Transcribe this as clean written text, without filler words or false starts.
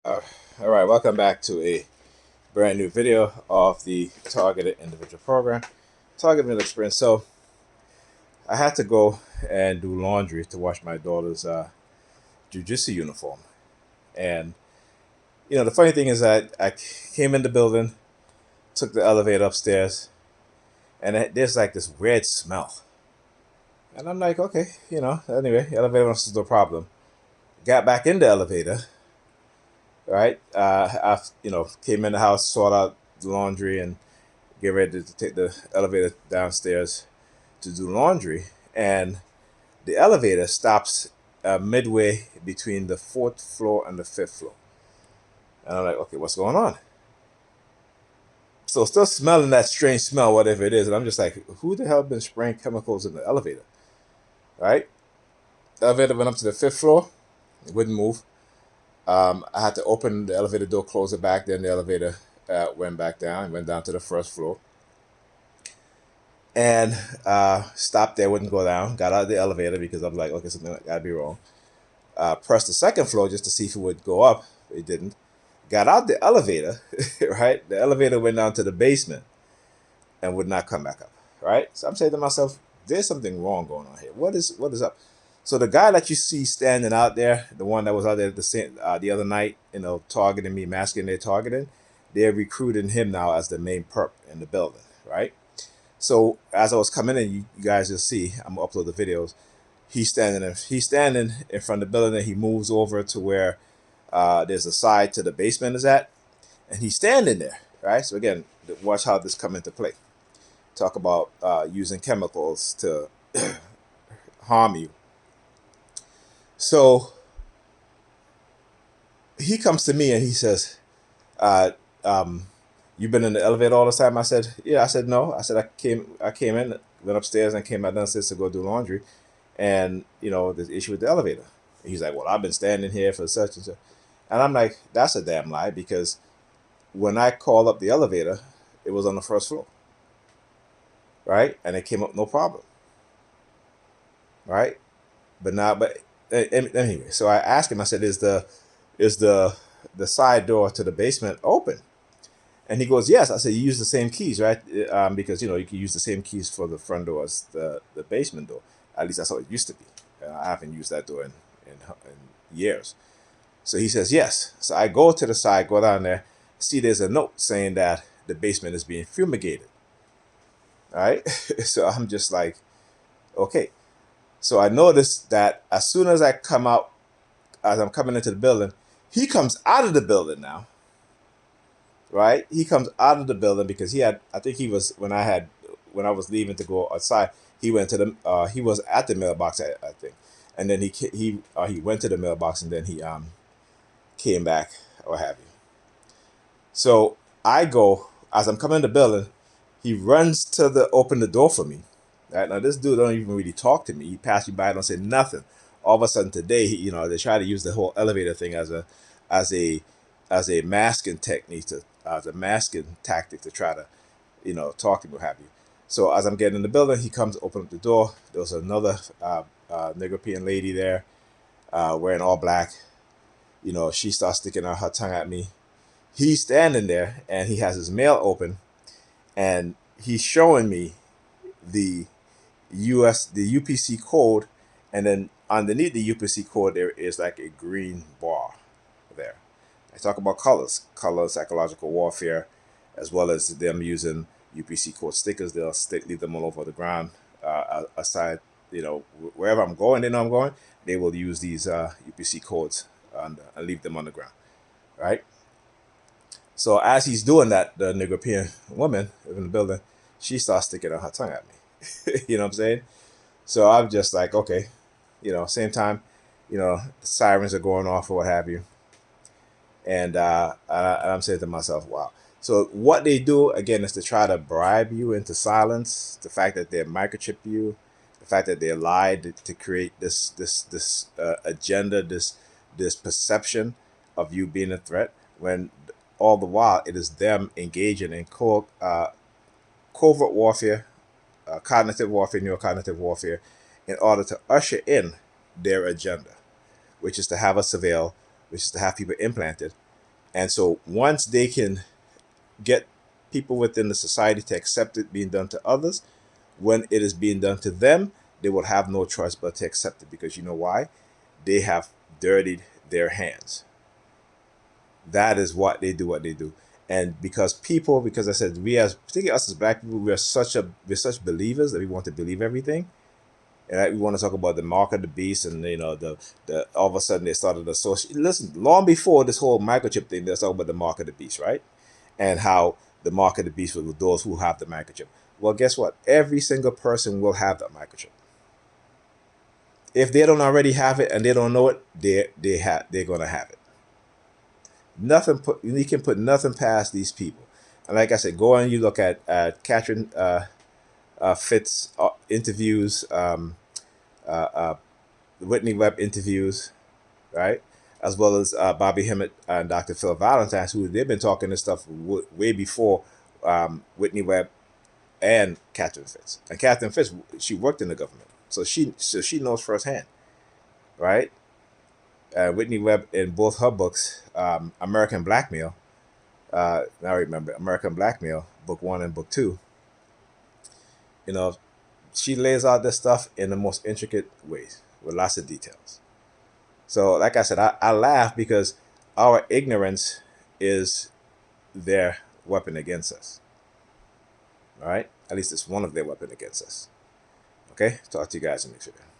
Uh, all right, welcome back to a brand new video of the Targeted Individual Program, Targeted Individual Experience. So, I had to go and do laundry to wash my daughter's jujitsu uniform. And, the funny thing is that I came in the building, took the elevator upstairs, and there's like this weird smell. And I'm like, okay, anyway, elevator was no problem. Got back in the elevator, right? Came in the house, sorted out the laundry, and get ready to take the elevator downstairs to do laundry, and the elevator stops midway between the fourth floor and the fifth floor. And I'm like, okay, what's going on? So still smelling that strange smell, whatever it is, and I'm just like, who the hell been spraying chemicals in the elevator? Right? The elevator went up to the fifth floor, it wouldn't move. I had to open the elevator door, close it back, then the elevator went back down, went down to the first floor. And stopped there, wouldn't go down. Got out of the elevator because I'm like, okay, something gotta be wrong. Pressed the second floor just to see if it would go up. It didn't. Got out the elevator, right? The elevator went down to the basement and would not come back up, right? So I'm saying to myself, there's something wrong going on here. What is up? So the guy that you see standing out there, the one that was out there the other night, targeting me, masking their targeting, they're recruiting him now as the main perp in the building, right? So as I was coming in, you guys will see. I'm gonna upload the videos. He's standing in front of the building, and he moves over to where there's a side to the basement is at, and he's standing there, right? So again, watch how this come into play. Talk about using chemicals to harm you. So he comes to me and he says, uh, um, "You've been in the elevator all the time?" I said, "Yeah." I said, "No." I said, I came in, went upstairs, and came back downstairs to go do laundry, and the issue with the elevator." He's like, "Well, I've been standing here for such and such," and I'm like, "That's a damn lie," because when I called up the elevator, it was on the first floor, right, and it came up no problem, right, but anyway, so I asked him. I said, "Is the side door to the basement open?" And he goes, "Yes." I said, "You use the same keys, right? Because you can use the same keys for the front door as the basement door. At least that's how it used to be. I haven't used that door in years." So he says, "Yes." So I go to the side, go down there, see there's a note saying that the basement is being fumigated. All right. So I'm just like, okay. So I noticed that as soon as I come out, as I'm coming into the building, he comes out of the building now, right? He comes out of the building because he had, I think he was, when I was leaving to go outside, he was at the mailbox, I think. And then he went to the mailbox, and then he came back, or have you. So I go, as I'm coming in the building, he runs to the open the door for me. Right now, this dude don't even really talk to me. He passed me by, don't say nothing. All of a sudden today, they try to use the whole elevator thing as a as a masking technique to as a masking tactic to try to talk to me, what have you. So as I'm getting in the building, he comes to open up the door. There was another Negropean lady there, wearing all black. She starts sticking out her tongue at me. He's standing there and he has his mail open, and he's showing me the the UPC code, and then underneath the UPC code there is like a green bar there. I talk about color psychological warfare, as well as them using UPC code stickers. They'll leave them all over the ground. Aside, wherever I'm going, they know I'm going. They will use these UPC codes and leave them on the ground, right? So as he's doing that, the Negropean woman in the building, she starts sticking out her tongue at me. You know what I'm saying? So I'm just like, okay, same time, the sirens are going off or what have you, and I'm saying to myself, wow. So what they do again is to try to bribe you into silence. The fact that they microchip you, the fact that they lied to create this agenda, this perception of you being a threat, when all the while it is them engaging in covert warfare, cognitive warfare, neurocognitive warfare, in order to usher in their agenda, which is to have us surveil, which is to have people implanted, And so once they can get people within the society to accept it being done to others, when it is being done to them, they will have no choice but to accept it, because you know why? They have dirtied their hands. That is what they do, what they do. And because people, because I said, we as, particularly us as black people, we're such believers that we want to believe everything. And we want to talk about the mark of the beast, and the all of a sudden they started associate. Listen, long before this whole microchip thing, they're talking about the mark of the beast, right? And how the mark of the beast was with those who have the microchip. Well, guess what? Every single person will have that microchip. If they don't already have it and they don't know it, they're gonna have it. Nothing put You can put nothing past these people. And like I said, go and you look at Catherine Fitz interviews, Whitney Webb interviews, right? As well as Bobby Hemmett and Dr. Phil Valentine, who they've been talking this stuff way before Whitney Webb and Catherine Fitz. And Catherine Fitz, she worked in the government, so she knows firsthand, right? Whitney Webb, in both her books, American Blackmail. Now I remember American Blackmail, book 1 and book 2. You know, she lays out this stuff in the most intricate ways with lots of details. So, like I said, I laugh because our ignorance is their weapon against us. All right? At least it's one of their weapon against us. Okay? Talk to you guys in the next video.